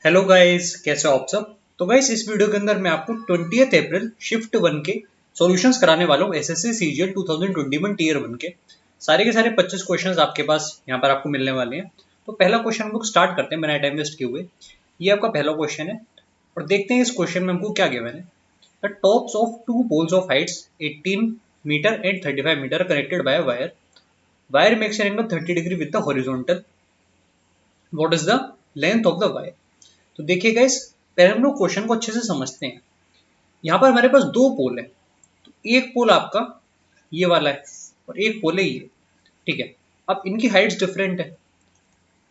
Hello guys, कैसे हो आप सब। तो गाइस, इस वीडियो के अंदर मैं आपको 20 अप्रैल शिफ्ट 1 के सॉल्यूशंस कराने वाला हूँ। एसएससी सीजीएल 2021 टीयर 1 के सारे 25 क्वेश्चंस आपके पास यहाँ पर आपको मिलने वाले हैं। तो पहला क्वेश्चन हम लोग स्टार्ट करते हैं बिना टाइम वेस्ट किए हुए। ये आपका पहला क्वेश्चन है और देखते हैं इस क्वेश्चन में हमको क्या गिवन है। The tops of two poles of heights 18 meter and 35 meter connected by wire makes an angle 30 degree with the horizontal. What is the length of the wire. तो देखिए गाइस, पहले हम लोग क्वेश्चन को अच्छे से समझते हैं। यहाँ पर हमारे पास दो पोल है। तो एक पोल आपका ये वाला है और एक पोल है ये। ठीक है, अब इनकी हाइट्स डिफरेंट है,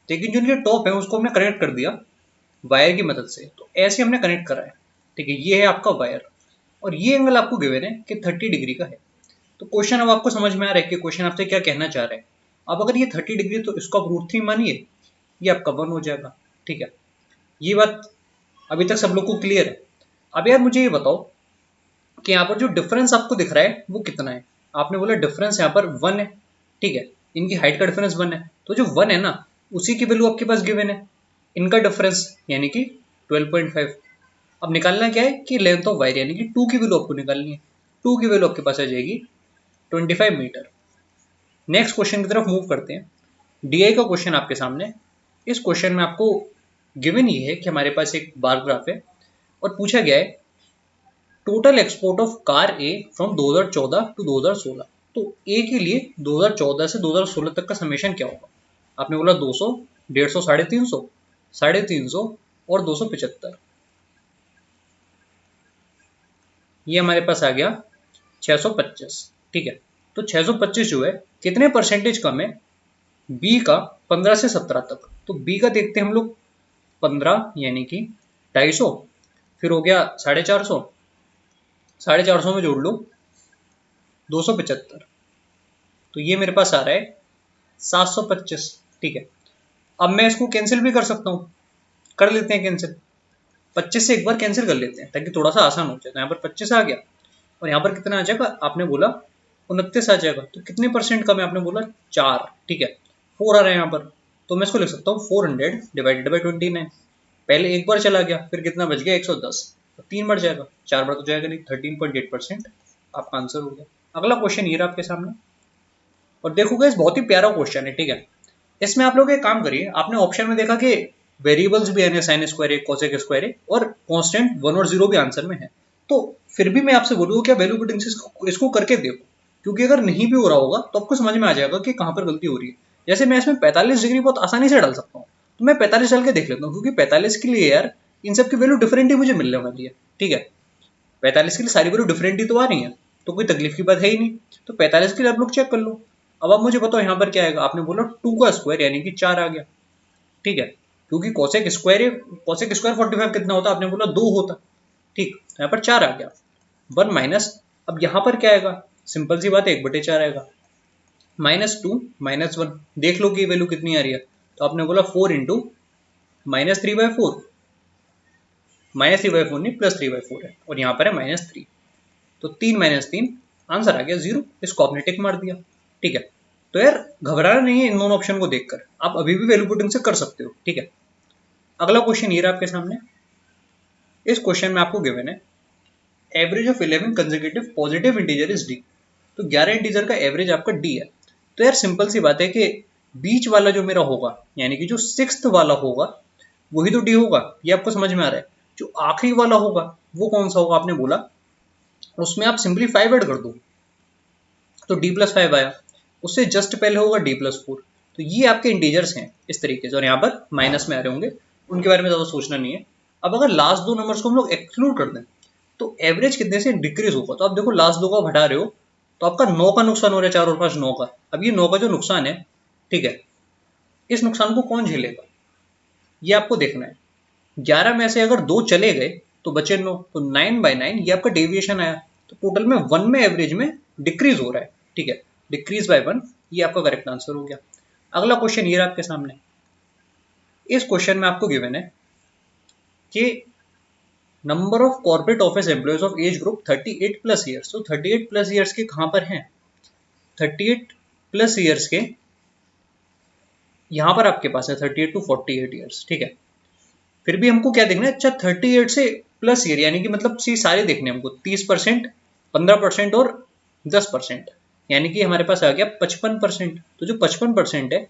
लेकिन जो इनके टॉप है उसको हमने कनेक्ट कर दिया वायर की मदद से। तो ऐसे हमने कनेक्ट करा है। ठीक है, ये है आपका वायर और ये एंगल आपको गिवन है कि 30 डिग्री का है। तो क्वेश्चन अब आपको समझ में आ रहा है कि क्वेश्चन आपसे क्या कहना चाह रहा है। अब अगर ये 30 डिग्री तो इसको आप √3 मानिए, ये आपका 1 हो जाएगा। ठीक है, ये बात अभी तक सब लोग को क्लियर है। अब यार मुझे ये बताओ कि यहाँ पर जो डिफरेंस आपको दिख रहा है वो कितना है। आपने बोला डिफरेंस यहाँ पर 1 है। ठीक है, इनकी हाइट का डिफरेंस 1 है, तो जो 1 है ना उसी की वैल्यू आपके पास गिवन है। इनका डिफरेंस यानी कि 12.5। अब निकालना क्या है कि लेंथ ऑफ वायर यानी कि 2 की वैल्यू आपको निकालनी है। 2 की वैल्यू आपके पास आ जाएगी 25 मीटर। नेक्स्ट क्वेश्चन की तरफ मूव करते हैं। डीआई का क्वेश्चन आपके सामने। इस क्वेश्चन में आपको गिवन ये है कि हमारे पास एक बार ग्राफ है और पूछा गया है total export of car A from 2014 to 2016। तो ए के लिए 2014 से 2016 तक का समेशन क्या होगा। आपने बोला 200, 150, 350, 350 और 275। ये हमारे पास आ गया 625। ठीक है, तो 625 जो है कितने परसेंटेज कम है बी का 15 से 17 तक। तो बी का देखते हैं हम लोग 15 यानी कि 250, फिर हो गया 450, 450 में जोड़ लो 275, तो ये मेरे पास आ रहा है 725। ठीक है, अब मैं इसको कैंसिल भी कर सकता हूँ, कर लेते हैं कैंसिल। 25 से एक बार कैंसिल कर लेते हैं ताकि थोड़ा सा आसान हो जाए। तो यहाँ पर 25 आ गया और यहाँ पर कितना आ जाएगा, आपने बोला 29 आ जाएगा। तो कितने परसेंट कम है, आपने बोला 4। ठीक है, 4 आ रहा है यहाँ पर, तो मैं इसको लिख सकता हूँ 400 डिवाइडेड बाई 29। पहले एक बार चला गया, फिर कितना बच गया 110, तो 3 बार जाएगा, 4 बार तो जाएगा नहीं। 13.8% आपका आंसर हो गया। अगला क्वेश्चन ये रहा आपके सामने और देखो गाइस, बहुत ही प्यारा क्वेश्चन है। ठीक है, इसमें आप लोग एक काम करिए, आपने ऑप्शन में देखा कि वेरिएबल्स भी है, साइन स्क्वायर है, कोसेक स्क्वायर है और कांस्टेंट 1 और 0 भी आंसर में है। तो फिर भी मैं आपसे बोलूँगा क्या वैल्यू पुटिंग से इसको करके देखो, क्योंकि अगर नहीं भी हो रहा होगा तो आपको समझ में आ जाएगा कि कहाँ पर गलती हो रही है। जैसे मैं इसमें 45 डिग्री बहुत आसानी से डाल सकता हूँ, तो मैं 45 डाल के देख लेता हूँ, क्योंकि 45 के लिए यार इन सब की वैल्यू डिफरेंट ही मुझे मिलने वाली है। ठीक है, 45 के लिए सारी वैल्यू डिफरेंट ही तो आ रही है, तो कोई तकलीफ की बात है ही नहीं। तो 45 के लिए आप लोग चेक कर लो। अब आप मुझे बताओ यहाँ पर क्या आएगा। आपने बोला 2 का स्क्वायर यानी कि 4 आ गया। ठीक है, क्योंकि कोसेक स्क्वायर 45 कितना होता, आपने बोला 2 होता। ठीक, यहाँ पर 4 आ गया। 1 माइनस, अब यहाँ पर क्या आएगा, सिंपल सी बात है 1/4 आएगा। -2 -1, देख लो कि वैल्यू कितनी आ रही है। तो आपने बोला 4 इंटू -3/4, -3/4 नहीं +3/4 है और यहाँ पर है -3। तो 3 - 3 आंसर आ गया 0। इसको आपने टिक मार दिया। ठीक है, तो यार घबराना नहीं है इन दोनों ऑप्शन को देखकर, आप अभी भी वैल्यू पुटिंग से कर सकते हो। ठीक है, अगला क्वेश्चन ये रहा आपके सामने। इस क्वेश्चन में आपको गिवन है average of 11 consecutive positive integer is D. तो 11 इंटीजर का एवरेज आपका डी है। तो यार सिंपल सी बात है कि बीच वाला जो मेरा होगा यानी कि जो 6th वाला होगा वही तो डी होगा। ये आपको समझ में आ रहा है। जो आखिरी वाला होगा वो कौन सा होगा, आपने बोला उसमें आप सिंपली 5 ऐड कर दो, तो d+5 आया। उससे जस्ट पहले होगा d+4। तो ये आपके इंटीजर्स हैं इस तरीके से, और यहाँ पर माइनस में आ रहे होंगे, उनके बारे में ज़्यादा सोचना नहीं है। अब अगर लास्ट दो नंबर्स को हम लोग एक्सक्लूड कर दें तो एवरेज कितने से डिक्रीज होगा। तो आप देखो लास्ट दो को हटा रहे हो तो आपका 9 का नुकसान हो रहा है, 4 और 5 9 का। अब ये 9 का जो नुकसान है, ठीक है, इस नुकसान को कौन झेलेगा ये आपको देखना है। 11 में से अगर 2 चले गए तो बचे 9, तो 9/9 ये आपका डेविएशन आया। तो टोटल में 1 में एवरेज में डिक्रीज हो रहा है। ठीक है, डिक्रीज बाय 1, ये आपका करेक्ट आंसर हो गया। अगला क्वेश्चन ये रहा आपके सामने। इस क्वेश्चन में आपको गिवन है कि number of corporate office employees of age group 38+ years. तो 38+ ईयर्स के कहां पर हैं, 38+ ईयर्स के यहां पर आपके पास है 38 to 48 ईयर्स। ठीक है, फिर भी हमको क्या देखना है, अच्छा 38 से प्लस ईयर, यानी कि मतलब सी सारे देखने हमको 30%, 15% और 10%, यानी कि हमारे पास आ गया 55%। तो जो 55% है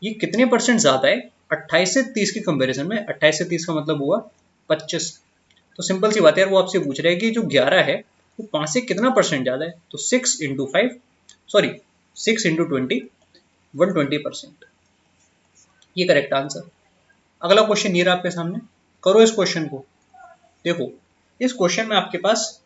ये कितने परसेंट ज्यादा है 28 से 30 के कंपैरिजन में? 28 से 30 का मतलब हुआ 25। तो सिंपल सी बात है यार, वो आपसे पूछ रहा है कि जो 11 है वो 5 से कितना परसेंट ज्यादा है, तो 6 इंटू 5, सॉरी 6 इंटू 20, 120%, ये करेक्ट आंसर। अगला क्वेश्चन ये रहा आपके सामने, करो इस क्वेश्चन को। देखो इस क्वेश्चन में आपके पास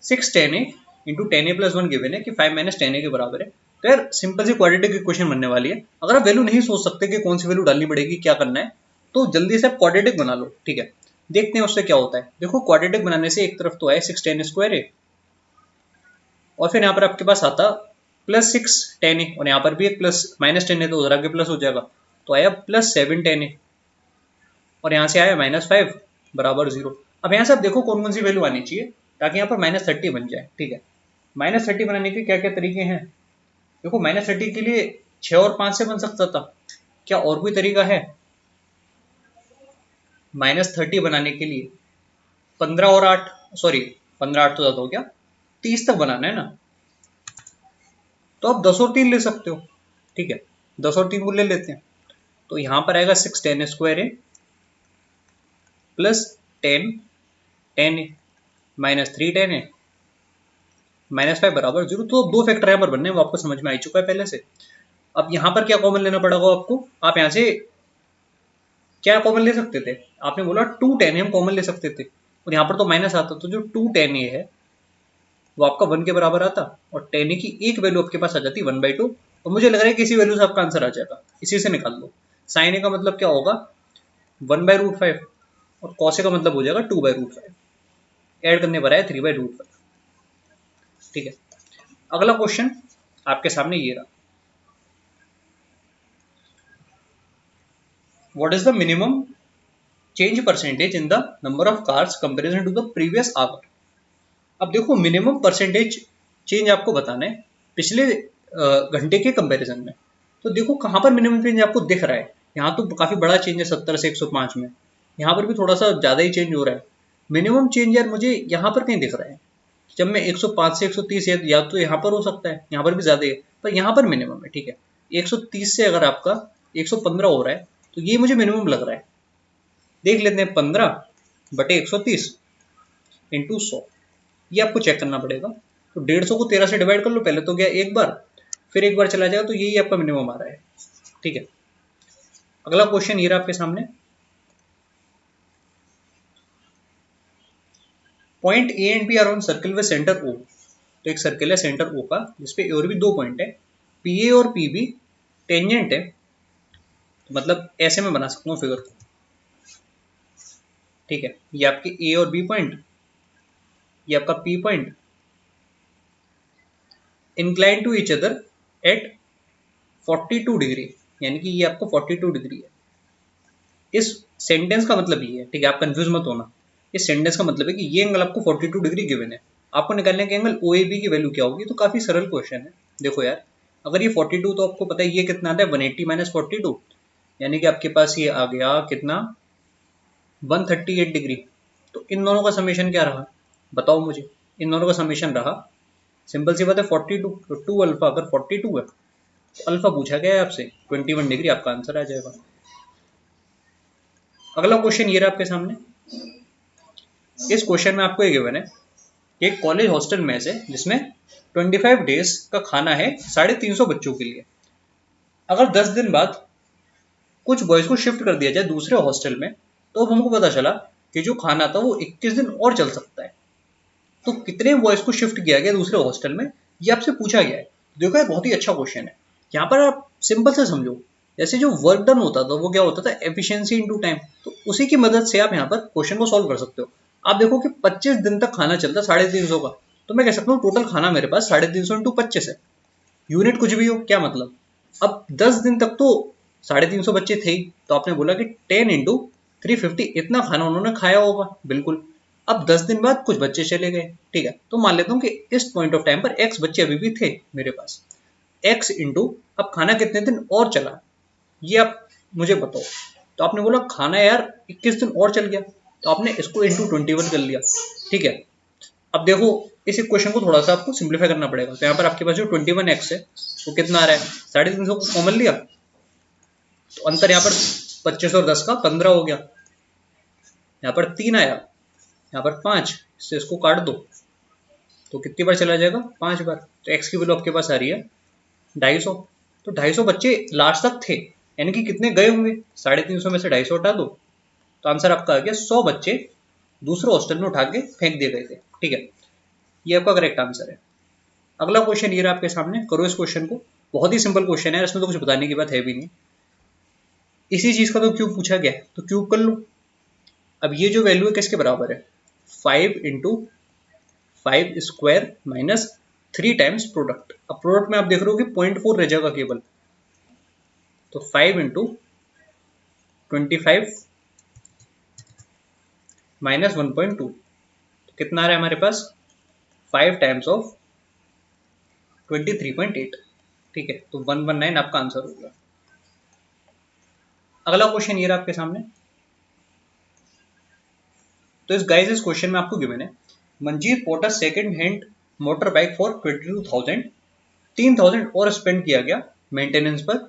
6 10 ए इंटू 10a+1 गिवन है कि 5 माइनस 10a के बराबर है। तो यार सिंपल सी क्वाड्रेटिक इक्वेशन बनने वाली है। अगर आप वैल्यू नहीं सोच सकते कि कौन सी वैल्यू डालनी पड़ेगी, क्या करना है, तो जल्दी से आप क्वाड्रेटिक बना लो, ठीक है। देखते हैं उससे क्या होता है। देखो क्वाड्रेटिक बनाने से एक तरफ तो है 6 10 स्क्वायर ए, और फिर यहाँ पर आपके पास आता +6 10a, और यहाँ पर भी एक प्लस माइनस 10 है तो उधर आगे प्लस हो जाएगा, तो आया +7 10a, और यहाँ से आया -5 बराबर 0। अब यहाँ से आप देखो कौन कौन सी वैल्यू आनी चाहिए ताकि यहाँ पर -30 बन जाए, ठीक है। -30 बनाने के क्या क्या तरीके हैं? देखो -30 के लिए 6 और 5 से बन सकता था, क्या और कोई तरीका है? -30 बनाने के लिए 15 और 8, सॉरी 15 8 तो ज्यादा हो गया, 30 तक बनाना है ना, तो आप 10 और 3 ले सकते हो, ठीक है। 10 और 3 को ले लेते हैं, तो यहाँ पर आएगा 6 10 स्क्वायर है +10 10 -3 10 है -5 बराबर 0। तो दो फैक्टर यहाँ पर बनने हैं, वो आपको समझ में आ चुका है पहले से। अब यहाँ पर क्या कॉमन लेना पड़ेगा आपको? आप यहाँ से क्या कॉमन ले सकते थे? आपने बोला 2 10 हम कॉमन ले सकते थे, और यहाँ पर तो माइनस आता, तो जो 2 10 है वो आपका 1 के बराबर आता, और 10 की एक वैल्यू आपके पास आ जाती 1/2, और मुझे लग रहा है किसी वैल्यू से आपका आंसर आ जाएगा, इसी से निकाल लो। साइन ए का मतलब क्या होगा 1/√5, और कॉस ए का मतलब हो जाएगा 2/√5, ऐड करने पर आया 3/√5, ठीक है। अगला क्वेश्चन आपके सामने ये रहा, what is the minimum change percentage in the number of cars comparison to the previous hour. अब देखो मिनिमम परसेंटेज चेंज आपको बताना है पिछले घंटे के कंपैरिजन में। तो देखो कहाँ पर मिनिमम चेंज आपको दिख रहा है, यहाँ तो काफी बड़ा चेंज है 70 से 105 में, यहाँ पर भी थोड़ा सा ज्यादा ही चेंज हो रहा है। मिनिमम चेंज यार मुझे यहाँ पर कहीं दिख रहा है, जब मैं 105 से 130, या तो यहाँ पर हो सकता है, यहाँ पर भी ज्यादा है, पर यहाँ पर मिनिमम है, ठीक है। 130 से अगर आपका 115 हो रहा है तो ये मुझे मिनिमम लग रहा है। देख लेते हैं, 15/130 इंटू 100, ये आपको चेक करना पड़ेगा। तो 150 को 13 से डिवाइड कर लो, पहले तो गया एक बार, फिर एक बार चला जाएगा, तो यही आपका मिनिमम आ रहा है, ठीक है। अगला क्वेश्चन ये रहा आपके सामने, point A and B are on circle with centre O. तो एक सर्किल है सेंटर ओ का जिसपे और भी दो पॉइंट है, पी ए और पी बी टेंजेंट है, तो मतलब ऐसे में बना सकता हूँ फिगर को, ठीक है। ये आपके ए और बी पॉइंट, ये आपका P point, incline to each other at 42 degree, यानी कि ये आपको 42 डिग्री है। इस सेंटेंस का मतलब ये है, ठीक है, आप कंफ्यूज मत होना। इस सेंटेंस का मतलब है कि ये एंगल आपको 42 डिग्री गिवन है, आपको निकालने के एंगल ओ ए बी की वैल्यू क्या होगी। तो काफी सरल क्वेश्चन है। देखो यार, अगर ये 42, तो आपको पता है ये कितना आता है 180 माइनस 42, यानी कि आपके पास ये आ गया कितना 138 डिग्री। तो इन दोनों का समेशन क्या रहा बताओ मुझे? इन दोनों का समेशन रहा, सिंपल सी बात है 42, तो 2 अल्फा, अगर 42 है तो अल्फा पूछा गया है आपसे 21 डिग्री, आपका आंसर आ जाएगा। अगला क्वेश्चन ये रहा आपके सामने, इस क्वेश्चन में आपको ये गिवन है, एक कॉलेज हॉस्टल मेस है जिसमें 25 डेज का खाना है 350 बच्चों के लिए। अगर 10 दिन बाद कुछ बॉयज को शिफ्ट कर दिया जाए दूसरे हॉस्टल में, तो अब हमको पता चला कि जो खाना था वो 21 दिन और चल सकता है। तो कितने बॉयज को शिफ्ट किया गया दूसरे हॉस्टल में, ये आपसे पूछा गया है। देखो ये बहुत ही अच्छा क्वेश्चन है। यहाँ पर आप सिंपल से समझो, जैसे जो वर्क डन होता था वो क्या होता था एफिशिएंसी इनटू टाइम, तो उसी की मदद से आप यहाँ पर क्वेश्चन को सॉल्व कर सकते हो। आप देखो कि 25 दिन तक खाना चलता 350 का, तो मैं कह सकता हूँ टोटल खाना मेरे पास 350 इंटू 25 है, यूनिट कुछ भी हो, क्या मतलब। अब 10 दिन तक तो 350 बच्चे थे ही, तो आपने बोला कि 10 इंटू 350 इतना खाना उन्होंने खाया होगा, बिल्कुल। अब 10 दिन बाद कुछ बच्चे चले गए, ठीक है, तो मान लेता हूँ कि इस पॉइंट ऑफ टाइम पर एक्स बच्चे अभी भी थे मेरे पास, एक्स इंटू अब खाना कितने दिन और चला, ये आप मुझे बताओ। तो आपने बोला खाना यार 21 दिन और चल गया, तो आपने इसको इंटू 21 कर लिया। ठीक है, अब देखो इस इक्वेशन को थोड़ा सा आपको सिंप्लीफाई करना पड़ेगा। तो यहाँ पर आपके पास जो 21x है वो कितना आ रहा है, 350 को कॉमन लिया, तो अंतर यहाँ पर 25 और 10 का 15 हो गया। यहाँ पर 3 आया, यहाँ पर 5, इससे इसको काट दो तो कितनी बार चला जाएगा, 5 बार। तो x की वैल्यू आपके पास आ रही है 250। तो 250 बच्चे लास्ट तक थे, यानी कि कितने गए होंगे, 350 में से 250 हटा दो, तो आंसर आपका आ गया 100 बच्चे दूसरे हॉस्टल में उठा के फेंक दिए गए थे। ठीक है, ये आपका करेक्ट आंसर है। अगला क्वेश्चन ये रहा आपके सामने, करो इस क्वेश्चन को। बहुत ही सिंपल क्वेश्चन है, इसमें तो कुछ बताने की बात है भी नहीं। इसी चीज का तो क्यूब पूछा गया है, तो क्यूब कर लो। अब ये जो वैल्यू है किसके बराबर है, 5 into 5 square minus 3 times product. अब प्रोडक्ट में आप देख रहे हो कि 0.4 रह जाएगा केवल, तो 5 इंटू 25 माइनस 1.2, तो कितना आ रहा है हमारे पास, 5 टाइम्स ऑफ 23.8। ठीक है, तो 119 आपका आंसर हो गया। अगला क्वेश्चन ये रहा आपके सामने। तो इस क्वेश्चन में आपको गिवन है, Manjeet bought a second hand motor bike for 22,000, 3,000 और स्पेंड किया गया मेंटेनेंस पर,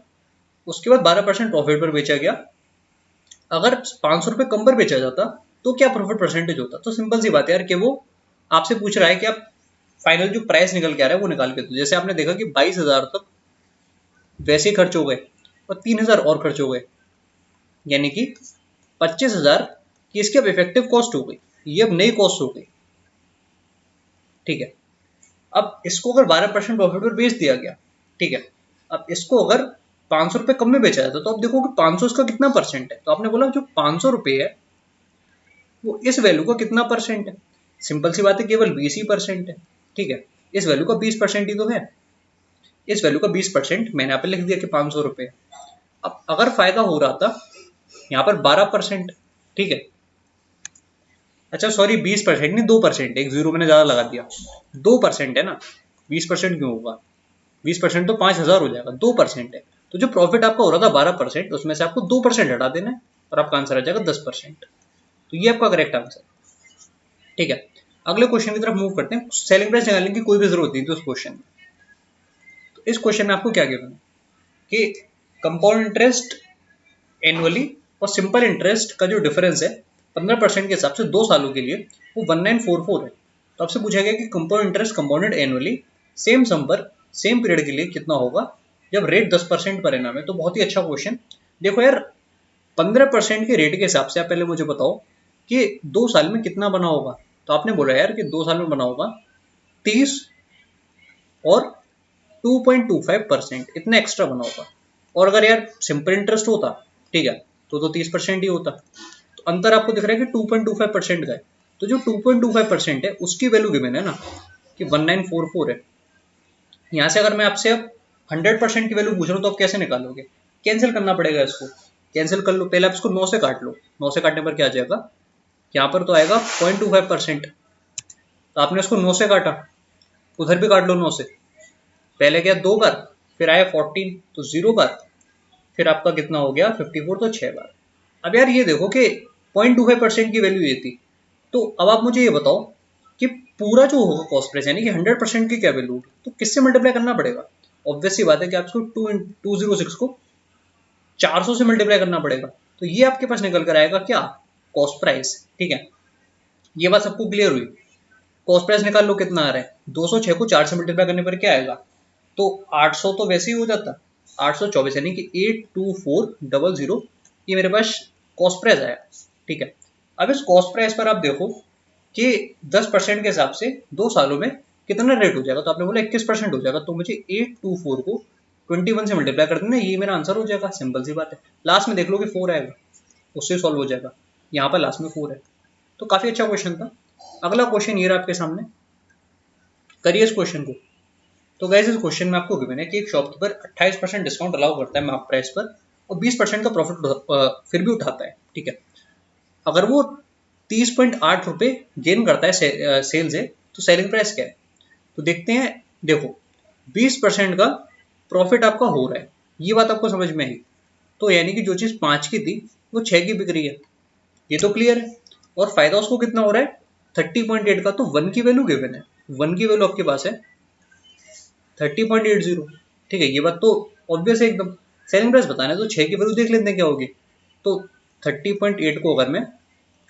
उसके बाद 12% प्रॉफिट पर बेचा गया। अगर 500 रुपए कम पर बेचा जाता तो क्या प्रॉफिट परसेंटेज होता। तो सिंपल सी बात है यार, कि वो आपसे पूछ रहा है कि आप फाइनल जो प्राइस निकल के आ रहा है वो निकाल के दो। जैसे आपने देखा कि 22,000 तक वैसे ही खर्च हो गए और 3,000 और खर्च हो गए, यानी कि 25,000 की इसकी अब इफेक्टिव कॉस्ट हो गई, ये अब नई कॉस्ट हो गई। ठीक है, अब इसको अगर 12% प्रॉफिट पर बेच दिया गया, ठीक है, अब इसको अगर 500 रुपए कम में बेचा जाता तो आप देखो कि 500 इसका कितना परसेंट है। तो आपने बोला जो 500 रुपए है वो इस वैल्यू का कितना परसेंट है। सिंपल सी बात है, केवल 20% है। ठीक है, इस वैल्यू का 20% ही तो है, इस वैल्यू का 20% मैंने यहाँ पे लिख दिया कि 500 रुपए। अब अगर फायदा हो रहा था यहाँ पर 12%, ठीक है, अच्छा सॉरी 20% नहीं 2%, एक जीरो मैंने ज्यादा लगा दिया, 2% है ना, 20% क्यों होगा, 20% तो 5,000 हो जाएगा, 2% है। तो जो प्रॉफिट आपका हो रहा था 12%, उसमें से आपको 2% हटा देना है और आपका आंसर आ जाएगा 10%। तो ये आपका करेक्ट आंसर। ठीक है, अगले क्वेश्चन की तरफ मूव करते हैं। सेलिंग प्राइस निकालने की कोई भी जरूरत नहीं थी उस क्वेश्चन में। तो इस क्वेश्चन में आपको क्या गिवन है कि कंपाउंड इंटरेस्ट एनुअली और सिंपल इंटरेस्ट का जो डिफरेंस है 15% के हिसाब से 2 सालों के लिए वो 1944 है। तो आपसे पूछा गया कि compound interest compounded annually same sum पर सेम पीरियड के लिए कितना होगा जब रेट 10% पर एनम है। तो बहुत ही अच्छा क्वेश्चन। देखो यार 15% के रेट के हिसाब से आप पहले मुझे बताओ कि 2 साल में कितना बना होगा। तो आपने बोला यार कि 2 साल में बना होगा 30 और 2.25% इतना एक्स्ट्रा बना होगा। और अगर यार सिंपल इंटरेस्ट होता, ठीक है, तो 30% ही होता। तो अंतर आपको दिख रहा है कि 2.25% का है। तो जो 2.25% है उसकी वैल्यू गिवन है ना कि 1944 है। यहाँ से अगर मैं आपसे अब 100% की वैल्यू पूछ रहा हूँ तो आप कैसे निकालोगे, कैंसिल करना पड़ेगा इसको। कैंसिल कर लो, पहले आप इसको 9 से काट लो, 9 से काटने पर क्या आ जाएगा, यहाँ पर तो आएगा 0.25%। तो आपने इसको 9 से काटा, उधर भी काट लो 9 से, पहले गया 2 बार, फिर आया 14 तो 0 बार, फिर आपका कितना हो गया 54 तो 6 बार। अब यार ये देखो कि 0.25% की वैल्यू ये थी। तो अब आप मुझे ये बताओ कि पूरा जो होगा कॉस्ट प्राइस यानी कि 100% की क्या वैल्यू होगी, तो किससे मल्टीप्लाई करना पड़ेगा। ऑब्वियस सी बात है कि आपको 206 को 400 से मल्टीप्लाई करना पड़ेगा। तो ये आपके पास निकल कर आएगा क्या, कॉस्ट प्राइस। ठीक है, ये बात सबको क्लियर हुई। कॉस्ट प्राइस निकाल लो कितना आ रहा है, 206 को 4 से मल्टीप्लाई करने पर क्या आएगा, तो 800 तो वैसे ही हो जाता, 824 यानी कि 82400 ये मेरे पास कॉस्ट प्राइस आया। ठीक है, अब इस कॉस्ट प्राइस पर आप देखो कि 10% के हिसाब से 2 सालों में कितना रेट हो जाएगा। तो आपने बोला 21% हो जाएगा, तो मुझे 824 को 21 से मल्टीप्लाई कर देना, ये मेरा आंसर हो जाएगा। सिंपल सी बात है, लास्ट में देख लो कि 4 आएगा, उससे सॉल्व हो जाएगा। यहाँ पर लास्ट में 4 है, तो काफी अच्छा क्वेश्चन था। अगला क्वेश्चन ये रहा आपके सामने, करिए इस क्वेश्चन को। तो गाइस इस क्वेश्चन में आपको गिवन है कि एक शॉपकीपर 28% डिस्काउंट अलाउ करता है मार्क प्राइस पर और 20% का प्रॉफिट फिर भी उठाता है। ठीक है, अगर वो 30.8 रुपए गेन करता है सेल से, तो सेलिंग प्राइस क्या है। तो देखते हैं, देखो 20% का प्रॉफिट आपका हो रहा है, ये बात आपको समझ में आई। तो यानी कि जो चीज 5 की थी वो 6 की बिक रही है, ये तो क्लियर है। और फायदा उसको कितना हो रहा है 30.8 का, तो 1 की वैल्यू गिवन है, 1 की वैल्यू आपके पास है 30.80। ठीक है, ये बात तो ऑब्वियस है एकदम। सेलिंग प्राइस बताना है तो 6 की वैल्यू देख लेते हैं क्या होगी। तो 30.8 को अगर मैं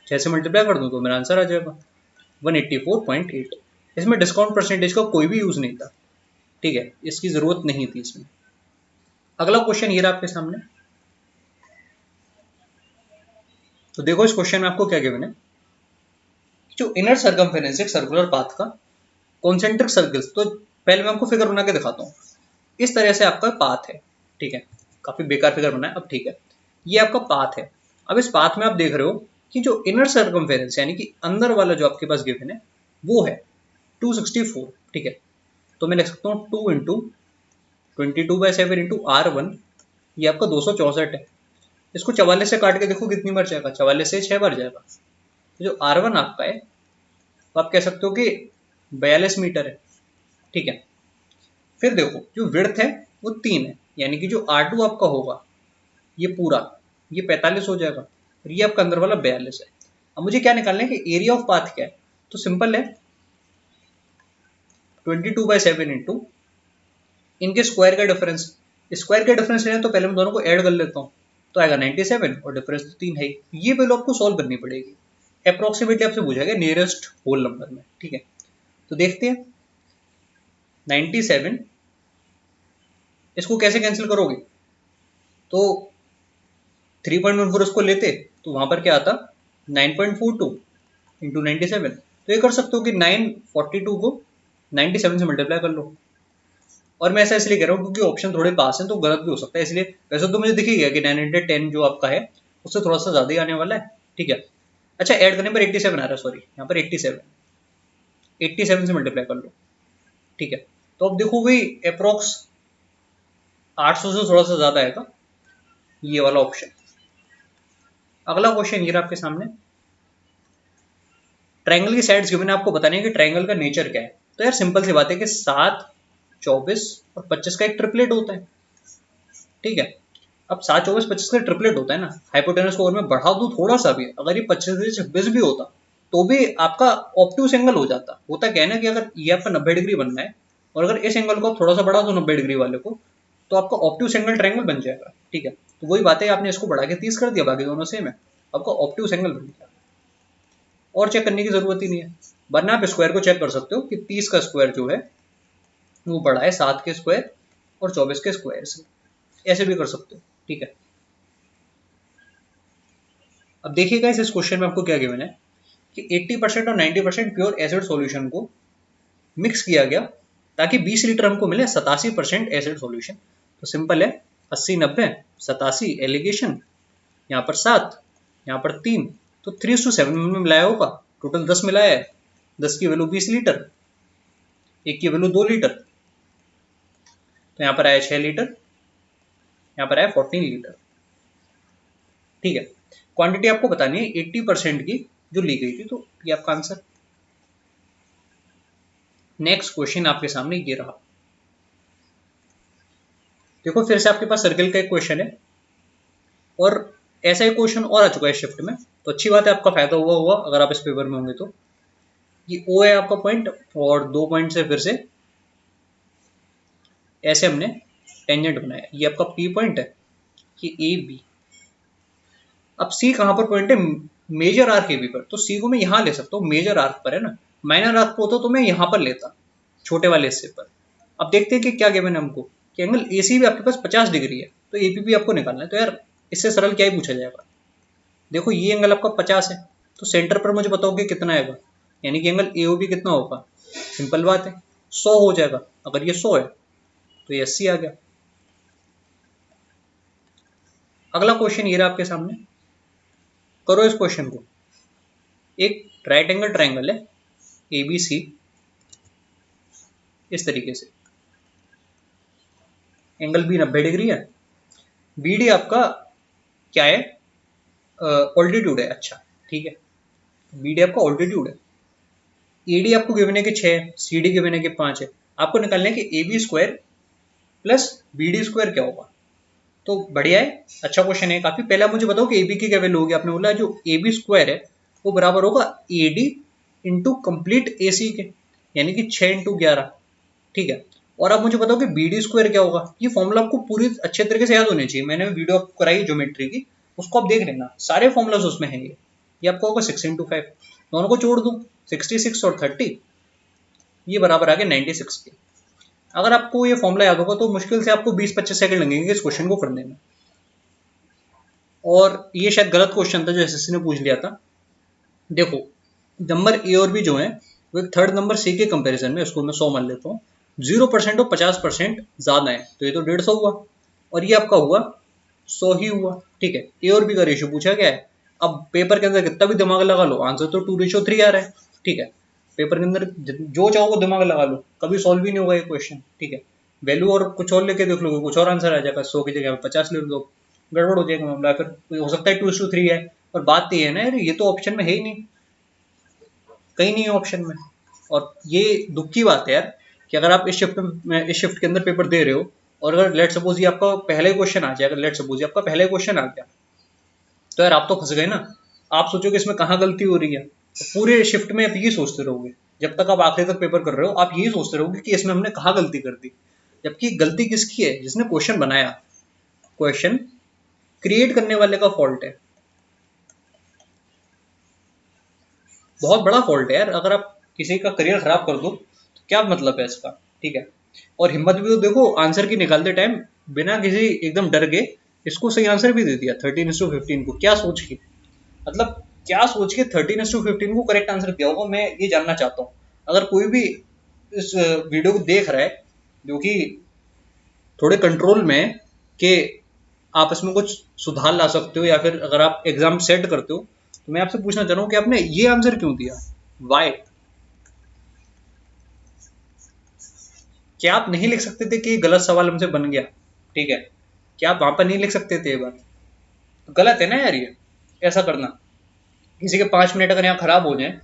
6 से मल्टीप्लाई कर दूं तो मेरा आंसर आ जाएगा 184.8। इसमें डिस्काउंट परसेंटेज का कोई भी यूज नहीं था, ठीक है, इसकी जरूरत नहीं थी इसमें। अगला क्वेश्चन ये रहा आपके सामने। तो देखो इस क्वेश्चन में आपको क्या गिवन है, जो इनर सर्कमफेरेंस एक सर्कुलर पाथ का कॉन्सेंट्रिक सर्कल्स। तो पहले मैं आपको फिगर बना के दिखाता हूँ। इस तरह से आपका पाथ है, ठीक है, काफी बेकार फिगर बना है, अब ठीक है, ये आपका पाथ है। अब इस पाथ में आप देख रहे हो कि जो इनर सर्कमफेरेंस यानी कि अंदर वाला जो आपके पास गिवन है वो है 264, ठीक है। तो मैं लिख सकता हूँ 2 इंटू 22/7 इंटू R1, ये आपका 264 है। इसको 44 से काट के देखो कितनी बार जाएगा, 44 से 6 बार जाएगा। तो जो R1 आपका है तो आप कह सकते हो कि 42 मीटर है, ठीक है। फिर देखो जो विड्थ है वो 3 है, यानी कि जो R2 आपका होगा ये पूरा ये 45 हो जाएगा, और ये आपका अंदर वाला 42 है। अब मुझे क्या निकालना है कि एरिया ऑफ पाथ क्या है, तो सिंपल है 22/7 इंटू इनके स्क्वायर का डिफरेंस। स्क्वायर का डिफरेंस लेना तो पहले मैं दोनों को ऐड कर लेता हूँ, तो आएगा 97 और डिफरेंस तो 3 है। ये वैल्यू आपको सॉल्व करनी पड़ेगी, अप्रोक्सीमेटली आपसे पूछा गया नियरेस्ट होल नंबर में, ठीक है। तो देखते हैं 97 इसको कैसे कैंसिल करोगे, तो 3.14 इसको लेते तो वहां पर क्या आता 9.42 इंटू 97। तो ये कर सकते हो कि 942 को 97 से मल्टीप्लाई कर लो। और मैं ऐसा इसलिए कह रहा हूँ क्योंकि ऑप्शन थोड़े पास हैं तो गलत भी हो सकता है, इसलिए वैसे तो मुझे दिख ही गया कि 910 जो आपका है उससे थोड़ा सा ज्यादा ही आने वाला है, ठीक है। अच्छा ऐड करने पर 87 आ रहा है, सॉरी यहाँ पर 87 से मल्टीप्लाई कर लो, ठीक है। तो अब देखो भाई अप्रोक्स 800 से थोड़ा सा ज्यादा आएगा ये वाला ऑप्शन। अगला क्वेश्चन ये रहा आपके सामने, ट्रायंगल की साइड्स गिवन है, आपको बताने कि ट्रायंगल का नेचर क्या है। तो यार सिंपल सी बात है कि 7, 24 और 25 का एक ट्रिपलेट होता है, ठीक है। अब 7, 24, 25 का ट्रिपलेट होता है ना, हाइपोटेनस को अगर मैं बढ़ा दूं थोड़ा सा भी, अगर ये 25 से 26 भी होता तो भी आपका ऑप्टूस एंगल हो जाता। होता क्या है ना कि अगर ये आपका 90 डिग्री बनना है और अगर इस एंगल को आप थोड़ा सा बढ़ा दो 90 डिग्री वाले को, तो आपका ऑप्टूस एंगल ट्रायंगल बन जाएगा, ठीक है। तो वही बात है, आपने इसको बढ़ा के 30 कर दिया, बाकी दोनों सेम है, आपका ऑप्टूस एंगल बन गया। और चेक करने की जरूरत ही नहीं है, वरना आप स्क्वायर को चेक कर सकते हो कि 30 का स्क्वायर जो है वो बड़ा है 7 के स्क्वायर और 24 के स्क्वायर से, ऐसे भी कर सकते हो, ठीक है। अब देखिएगा इस क्वेश्चन में आपको क्या गिवन है कि 80% और 90% प्योर एसिड सॉल्यूशन को मिक्स किया गया ताकि 20 लीटर हमको मिले 87% एसिड सॉल्यूशन। तो सिंपल है 80, 90, 87 एलिगेशन, यहाँ पर 7, यहाँ पर 3, तो 3:7 में मिलाया होगा, टोटल 10 मिलाया है, 10 की वैल्यू 20 लीटर, एक की वैल्यू 2 लीटर, तो यहाँ पर आया 6 लीटर, यहाँ पर आया 14 लीटर, ठीक है। क्वांटिटी आपको बतानी है 80% की जो ली गई थी, तो ये आपका आंसर। नेक्स्ट क्वेश्चन आपके सामने ये रहा। देखो फिर से आपके पास सर्कल का एक क्वेश्चन है और ऐसा ही क्वेश्चन और आ चुका है शिफ्ट में, तो अच्छी बात है, आपका फायदा हुआ हुआ अगर आप इस पेपर में होंगे तो। ये ओ है आपका पॉइंट और 2 पॉइंट से फिर से ऐसे हमने टेंजेंट बनाया, ये आपका पी पॉइंट है, ये ए बी। अब सी कहां पर पॉइंट है, मेजर आर्क ए बी पर, तो सी को मैं यहां ले सकता हूँ, मेजर आर्क पर है ना, माइनर आर्क पर होता तो मैं यहां पर लेता छोटे वाले हिस्से पर। अब देखते हैं कि क्या गिवन है हमको कि एंगल ए सी भी आपके पास 50 डिग्री है, तो ए भी आपको निकालना है। तो यार इससे सरल क्या ही पूछा जाएगा। देखो ये एंगल आपका 50 है, तो सेंटर पर मुझे बताओ कि कितना आएगा, यानी कि एंगल ए बी कितना होगा, सिंपल बात है 100 हो जाएगा। अगर ये 100 है तो ये 80 आ गया। अगला क्वेश्चन ये रहा आपके सामने, करो इस क्वेश्चन को। एक राइट एंगल ट्राइंगल है ए बी सी, इस तरीके से एंगल बी 90 डिग्री है, बी डी आपका क्या है, ऑल्टीट्यूड है, अच्छा ठीक है, बी डी आपका ऑल्टीट्यूड है। ए डी आपको गिवन है कि 6, सी डी गिवन है कि 5 है। आपको निकालना है कि A B square plus B D square क्या होगा। तो बढ़िया है, अच्छा क्वेश्चन है काफी। पहले आप मुझे बताओ कि AB की क्या वैल्यू होगी। आपने बोला जो AB स्क्वायर है वो बराबर होगा AD इंटू कंप्लीट AC के, यानी कि 6 इंटू 11। ठीक है। और आप मुझे बताओ कि BD स्क्वायर क्या होगा। ये फॉर्मूला आपको पूरी अच्छे तरीके से याद होनी चाहिए। मैंने वीडियो आपको कराई ज्योमेट्री की, उसको आप देख लेना, सारे फॉर्मूलाज उसमें हैं। ये आपको होगा 6 इंटू 5, दोनों को जोड़ दूं 66 और 30, ये बराबर आ गया 96 के। अगर आपको ये फॉर्मूला याद होगा तो मुश्किल से आपको 20-25 सेकंड लगेंगे इस क्वेश्चन को करने में। और ये शायद गलत क्वेश्चन था जो एसएससी ने पूछ लिया था। देखो, नंबर ए और बी जो है वो एक थर्ड नंबर सी के कंपैरिजन में, उसको मैं 100 मान लेता हूँ, 0% और 50% ज्यादा है, तो ये तो 150 हुआ, और ये आपका हुआ 100 ही हुआ। ठीक है, ए और बी का रेशियो पूछा गया है। अब पेपर के अंदर कितना भी दिमाग लगा लो, आंसर तो 2:3 आ रहा है। ठीक है, पेपर के अंदर जो चाहो वो दिमाग लगा लो, कभी सॉल्व ही नहीं होगा ये क्वेश्चन। ठीक है, वैल्यू और कुछ और लेके देख लो, कुछ और आंसर आ जाएगा, 100 की जगह 50 ले लो, गड़बड़ हो जाएगा मामला। फिर हो सकता है 2:3 है। और बात तो ये है ना यार, ये तो ऑप्शन में है ही नहीं, कहीं नहीं है ऑप्शन में। और ये दुख की बात है यार कि अगर आप इस शिफ्ट के अंदर पेपर दे रहे हो, और अगर लेट सपोज ये आपका पहले क्वेश्चन आ जाए, अगर लेट सपोज ये आपका पहले क्वेश्चन आ गया, तो यार आप तो फंस गए ना। आप सोचोगे इसमें कहाँ गलती हो रही है, तो पूरे शिफ्ट में आप यही सोचते रहोगे, जब तक आप आखिरी तक पेपर कर रहे हो आप यही सोचते रहोगे कि इसमें हमने कहाँ गलती कर दी। जबकि गलती किसकी है, जिसने क्वेश्चन बनाया। क्वेश्चन क्रिएट करने वाले का फॉल्ट है, बहुत बड़ा फॉल्ट है यार। अगर आप किसी का करियर खराब कर दो तो क्या मतलब है इसका। ठीक है, और हिम्मत भी तो देखो, आंसर की निकालते टाइम बिना किसी एकदम डर के इसको सही आंसर भी दे दिया 13:15 को। क्या सोच के, मतलब क्या सोच के 13:15 को करेक्ट आंसर दिया होगा, मैं ये जानना चाहता हूँ। अगर कोई भी इस वीडियो को देख रहा है जो कि थोड़े कंट्रोल में है कि आप इसमें कुछ सुधार ला सकते हो, या फिर अगर आप एग्जाम सेट करते हो, तो मैं आपसे पूछना चाह रहा हूँ कि आपने ये आंसर क्यों दिया, वाई। क्या आप नहीं लिख सकते थे कि ये गलत सवाल हमसे बन गया। ठीक है, क्या आप वहां पर नहीं लिख सकते थे ये बात। तो गलत है ना यार ये ऐसा करना। किसी के 5 मिनट अगर यहाँ खराब हो जाए,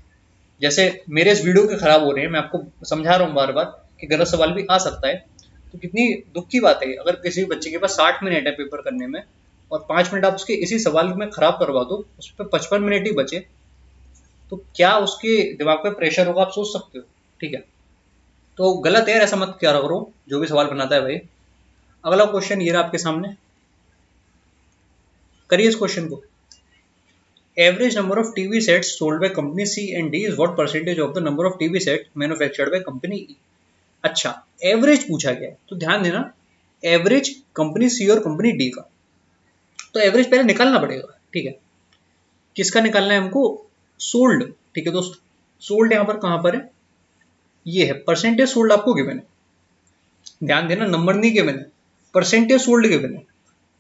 जैसे मेरे इस वीडियो के खराब हो रहे हैं, मैं आपको समझा रहा हूँ बार बार कि गलत सवाल भी आ सकता है, तो कितनी दुख की बात है। अगर किसी बच्चे के पास 60 मिनट है पेपर करने में, और 5 मिनट आप उसके इसी सवाल में खराब करवा दो, उस पर 55 मिनट ही बचे, तो क्या उसके दिमाग पे प्रेशर होगा आप सोच सकते हो। ठीक है, तो गलत है यार, ऐसा मत क्या करो जो भी सवाल बनाता है भाई। अगला क्वेश्चन ये रहा आपके सामने, करिए इस क्वेश्चन को। Average number of TV sets sold by company C and D is what percentage of the number of TV set manufactured by company E. अच्छा, एवरेज पूछा गया है तो ध्यान देना, एवरेज कंपनी सी और कंपनी डी का, तो एवरेज पहले निकालना पड़ेगा। ठीक है, किसका निकालना है हमको, सोल्ड। ठीक है दोस्त, सोल्ड यहाँ पर कहां पर है, ये है परसेंटेज सोल्ड आपको गिवन है। ध्यान देना, नंबर नहीं गिवन है, परसेंटेज सोल्ड गिवन है,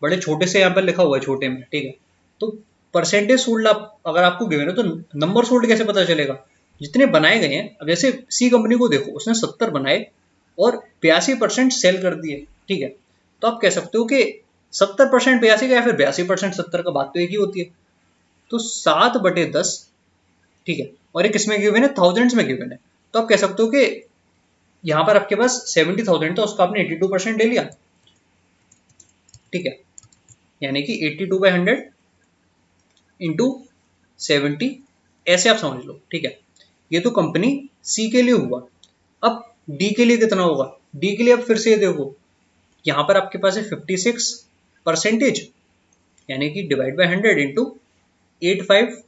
बड़े छोटे से यहाँ पर लिखा हुआ है छोटे में। ठीक है, तो परसेंटेज सोल्ड आप अगर आपको गिवन है तो नंबर सोल्ड कैसे पता चलेगा, जितने बनाए गए हैं। अब जैसे सी कंपनी को देखो, उसने 70 बनाए और 82% सेल कर दिए। ठीक है, तो आप कह सकते हो कि 70% 82 का, या फिर 82% 70 का, बात तो एक ही होती है। तो 7/10। ठीक है, और ये किसमें गिवन है, थाउजेंड्स में गिवन है। तो आप कह सकते हो कि यहाँ पर आपके पास 70,000 था, उसका आपने 82% ले लिया। ठीक है, यानी कि 82/100 इंटू 70, ऐसे आप समझ लो। ठीक है, ये तो कंपनी सी के लिए हुआ। अब डी के लिए कितना होगा, डी के लिए अब फिर से ये देखो, यहां पर आपके पास है 56%, यानी कि डिवाइड बाय 100 इंटू 85,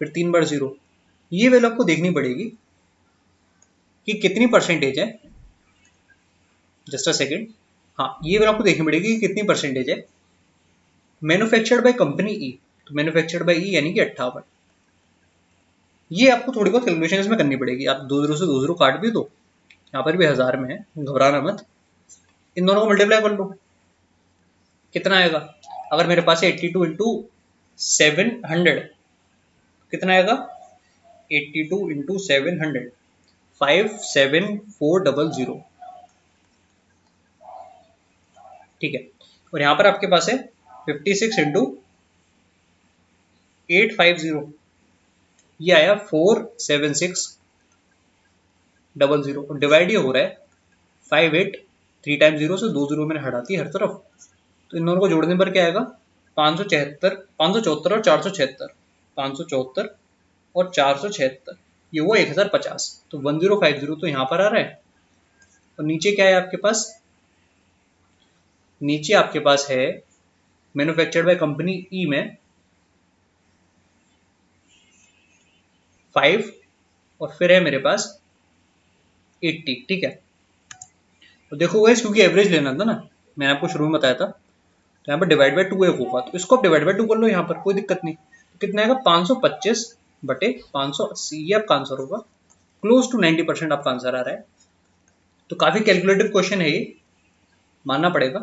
फिर 3 बार 0। ये वैल्यू आपको देखनी पड़ेगी कि कितनी परसेंटेज है। जस्ट अ सेकेंड, हाँ ये वैल्यू आपको देखनी पड़ेगी कि कितनी परसेंटेज है मैन्युफैक्चर्ड बाय कंपनी ई। तो मैन्युफैक्चर्ड बाय ई यानी कि 58। ये आपको थोड़ी बहुत कैलकुलेशन इसमें करनी पड़ेगी। आप 2 0 से 2 0 काट भी दो, यहाँ पर भी 1000 में है, घबराना मत। इन दोनों को मल्टीप्लाई कर लो, कितना आएगा। अगर मेरे पास है 82 इंटू 700, कितना आएगा, 82 इंटू 700, 57400। ठीक है, और यहाँ पर आपके पास है 56 इंटू 850, ये आया 47600, और डिवाइड ये हो रहा है 58, 3 टाइम 0 से 2 0 मैंने हटा दी हर तरफ, तो इन दोनों को जोड़ने पर क्या आएगा, 574 574 और 476, 574 और 476, ये हुआ 1050। तो 1050 तो यहाँ पर आ रहा है। और नीचे क्या है आपके पास, नीचे आपके पास है मैन्युफैक्चर्ड बाय कंपनी ई में 5 और फिर है मेरे पास 80। ठीक है, तो देखो गाइस, क्योंकि एवरेज लेना था ना, मैंने आपको शुरू में बताया था, तो यहाँ पर डिवाइड बाय 2 एक होगा, तो इसको आप डिवाइड बाय 2 कर लो, यहाँ पर कोई दिक्कत नहीं। तो कितना आएगा, 525 बटे 580, ये आपका आंसर होगा। क्लोज टू 90% आपका आंसर आ रहा है। तो काफी कैलकुलेटिव क्वेश्चन है ये, मानना पड़ेगा।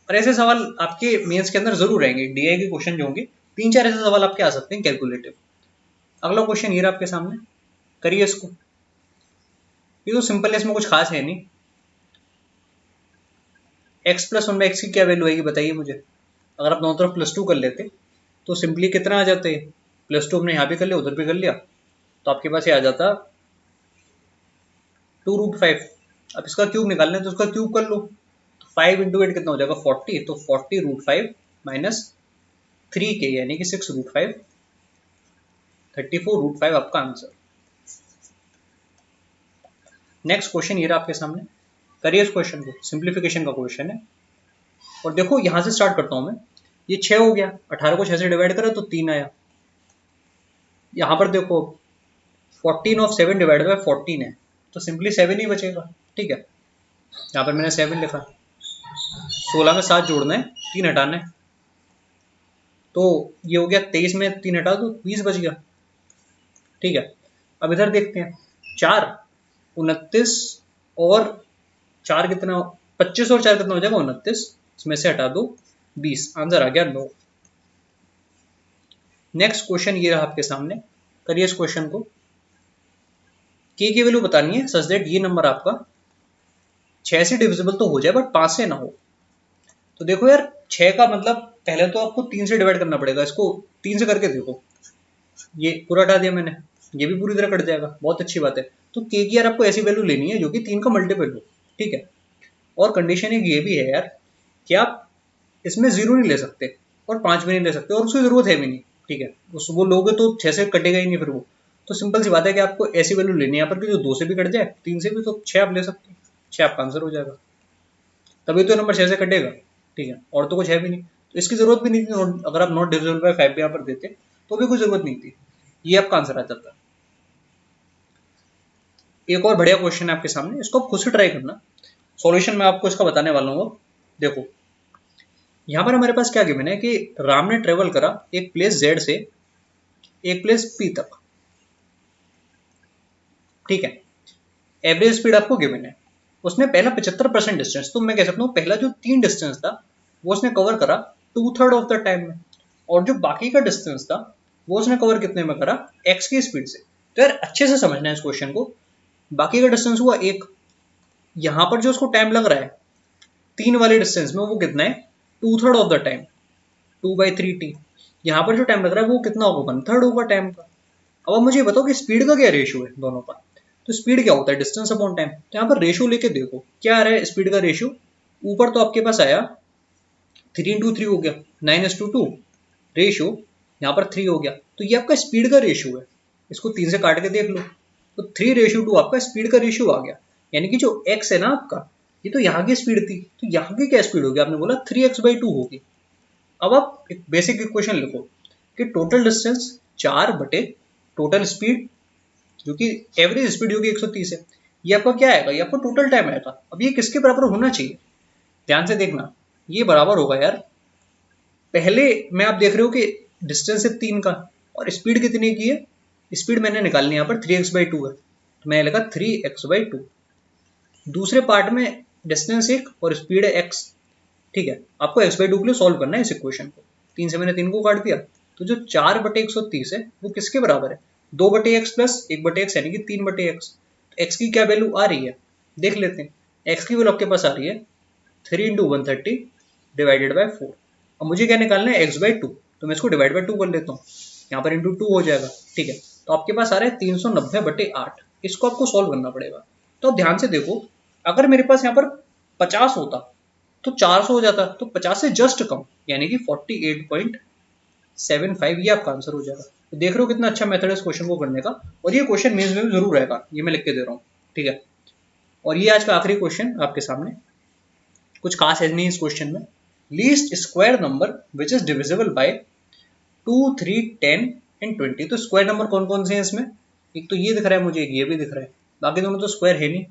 और ऐसे सवाल आपके मेंस के अंदर जरूर रहेंगे, डीआई के क्वेश्चन जो होंगे, 3-4 ऐसे सवाल आपके आ सकते हैं कैलकुलेटिव। अगला क्वेश्चन ये रहा आपके सामने, करिए इसको। ये तो सिंपल है, इसमें कुछ खास है नहीं। x प्लस 1/x की क्या वैल्यू आएगी बताइए मुझे। अगर आप दोनों तरफ +2 कर लेते तो सिंपली कितना आ जाते, +2 हमने यहाँ भी कर लिया, उधर भी कर लिया, तो आपके पास ये आ जाता 2√5। अब इसका क्यूब निकालना है तो उसका क्यूब कर लो, तो 5 × 8 कितना हो जाएगा, 40। तो 40√5 माइनस 3k यानी कि 6√5, 34√5 आपका आंसर। नेक्स्ट क्वेश्चन ये रहा आपके सामने, करिए इस क्वेश्चन को, सिंप्लीफिकेशन का क्वेश्चन है। और देखो यहां से स्टार्ट करता हूं मैं, ये 6 हो गया, 18 को 6 से डिवाइड करा तो 3 आया। यहां पर देखो 14 ऑफ 7 डिवाइड बाय 14 है, तो सिंपली 7 ही बचेगा। ठीक है, यहाँ पर मैंने 7 लिखा। 16 में 7 जोड़ना है, 3 हटाना है, तो ये हो गया 23 में 3 हटा दो, 20 बच गया। ठीक है, अब इधर देखते हैं, 4 29 और 4 कितना, 25 और 4 कितना हो जाएगा, 29, इसमें से हटा दो 20, आंसर आ गया 9। नेक्स्ट क्वेश्चन ये रहा आपके सामने, करिए इस क्वेश्चन को। के की वैल्यू बतानी है सच दैट ये नंबर आपका 6 से डिविजिबल तो हो जाए बट 5 से ना हो। तो देखो यार, 6 का मतलब पहले तो आपको 3 से डिवाइड करना पड़ेगा, इसको 3 से करके देखो, ये पूरा हटा दिया मैंने, ये भी पूरी तरह कट जाएगा, बहुत अच्छी बात है। तो के की यार आपको ऐसी वैल्यू लेनी है जो कि 3 का मल्टीपल हो। ठीक है, और कंडीशन एक ये भी है यार कि आप इसमें 0 नहीं ले सकते और 5 भी नहीं ले सकते, और उसकी जरूरत है भी नहीं। ठीक है, वो लोगे तो 6 से कटेगा ही नहीं फिर वो। तो सिंपल सी बात है कि आपको ऐसी वैल्यू लेनी है यहाँ पर कि जो 2 से भी कट जाए, 3 से भी, तो 6 आप ले सकते हो, 6 आपका आंसर हो जाएगा, तभी तो नंबर 6 से कटेगा। ठीक है, और तो कुछ है भी नहीं, तो इसकी जरूरत भी नहीं थी। अगर आप नॉट डिविजिबल बाय 5 भी यहाँ पर देते तो भी कोई जरूरत नहीं थी, ये आपका आंसर आ जाता। एक और बढ़िया क्वेश्चन है आपके सामने, इसको आप खुद से ट्राई करना, सॉल्यूशन मैं आपको इसका बताने वाला हूँ। देखो यहाँ पर हमारे पास क्या गिवन है कि राम ने ट्रेवल करा एक प्लेस Z से एक प्लेस P तक। ठीक है, एवरेज स्पीड आपको गिवन है, उसने पहला 75% डिस्टेंस, तो मैं कह सकता हूँ पहला जो 3 डिस्टेंस था वो उसने कवर करा 2/3 ऑफ द टाइम में, और जो बाकी का डिस्टेंस था वो उसने कवर कितने में करा, x की स्पीड से। तो यार अच्छे से समझना है इस क्वेश्चन को। बाकी का डिस्टेंस हुआ 1, यहाँ पर जो उसको टाइम लग रहा है 3 वाले डिस्टेंस में वो कितना है, 2/3 ऑफ द टाइम, 2/3t। यहाँ पर जो टाइम लग रहा है वो कितना होगा, 1/3 होगा टाइम का। अब आप मुझे बताओ कि स्पीड का क्या रेशियो है दोनों का। तो स्पीड क्या होता है, डिस्टेंस अपॉन टाइम। तो यहाँ पर रेशियो लेके देखो क्या आ रहा है, स्पीड का रेशियो ऊपर तो आपके पास आया 3:3 हो गया, 9:2 रेशियो, यहाँ पर 3 हो गया, तो ये आपका स्पीड का रेशियो है। इसको 3 से काट के देख लो, तो 3:2 आपका स्पीड का रेशियो आ गया। यानी कि जो x है ना आपका, ये तो यहाँ की स्पीड थी, तो यहाँ की क्या स्पीड होगी, आपने बोला 3x/2 होगी। अब आप एक बेसिक इक्वेशन लिखो कि टोटल डिस्टेंस 4 बटे टोटल स्पीड, जो कि एवरेज स्पीड जो कि 130 है, ये आपका क्या आएगा, ये आपको टोटल टाइम आएगा। अब ये किसके बराबर होना चाहिए, ध्यान से देखना, ये बराबर होगा यार, पहले में आप देख रहे हो कि डिस्टेंस है 3 का और स्पीड कितनी की है, स्पीड मैंने निकालनी है यहाँ पर 3x/2 है, तो मैंने लिखा 3x/2। दूसरे पार्ट में डिस्टेंस 1 और स्पीड है x। ठीक है, आपको x/2 के लिए सॉल्व करना है इस इक्वेशन को। 3 से मैंने 3 को काट दिया, तो जो 4/130 है वो किसके बराबर है, 2/x प्लस 1/x यानी कि 3/x। तो x की क्या वैल्यू आ रही है देख लेते हैं। x की वैल्यू आपके पास आ रही है 3 × 130 डिवाइडेड बाय 4। अब मुझे क्या निकालना है, x/2, तो मैं इसको डिवाइड बाय 2 कर लेता हूँ, यहाँ पर इंटू 2 हो जाएगा। ठीक है, तो आपके पास आ रहा है 390/8, इसको आपको सॉल्व करना पड़ेगा। तो ध्यान से देखो, अगर मेरे पास यहाँ पर 50 होता तो 400 हो जाता, तो 50 से जस्ट कम, यानी कि 48.75 ये आपका आंसर हो जाएगा। तो देख रहे हो कितना अच्छा मेथड है इस क्वेश्चन को करने का, और ये क्वेश्चन मेंस में भी जरूर रहेगा, ये मैं लिख के दे रहा हूँ, ठीक है। और ये आज का आखिरी क्वेश्चन आपके सामने, कुछ खास है नहीं इस क्वेश्चन में। Least square number which is divisible by 2, 3, 10 and 20। तो स्क्वायर नंबर कौन कौन से हैं इसमें? एक तो ये दिख रहा है मुझे, एक ये भी दिख रहा है, बाकी दोनों तो स्क्वायर है नहीं,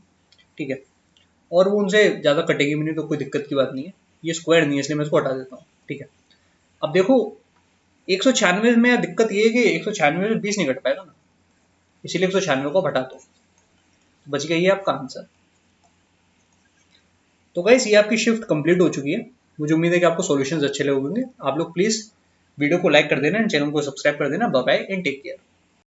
ठीक है। और वो उनसे ज्यादा कटेगी भी नहीं, तो कोई दिक्कत की बात नहीं है। ये स्क्वायर नहीं है इसलिए मैं इसको हटा देता हूँ, ठीक है। अब देखो 196 में दिक्कत ये है कि 196 में 20 नहीं कट पाएगा ना, इसीलिए 196 को हटा दो, तो बच गया ये आपका आंसर। तो गाइस ये आपकी शिफ्ट कंप्लीट हो चुकी है। मुझे उम्मीद है कि आपको सॉल्यूशंस अच्छे लगे होंगे। आप लोग प्लीज वीडियो को लाइक कर देना एंड चैनल को सब्सक्राइब कर देना। Bye bye and take care.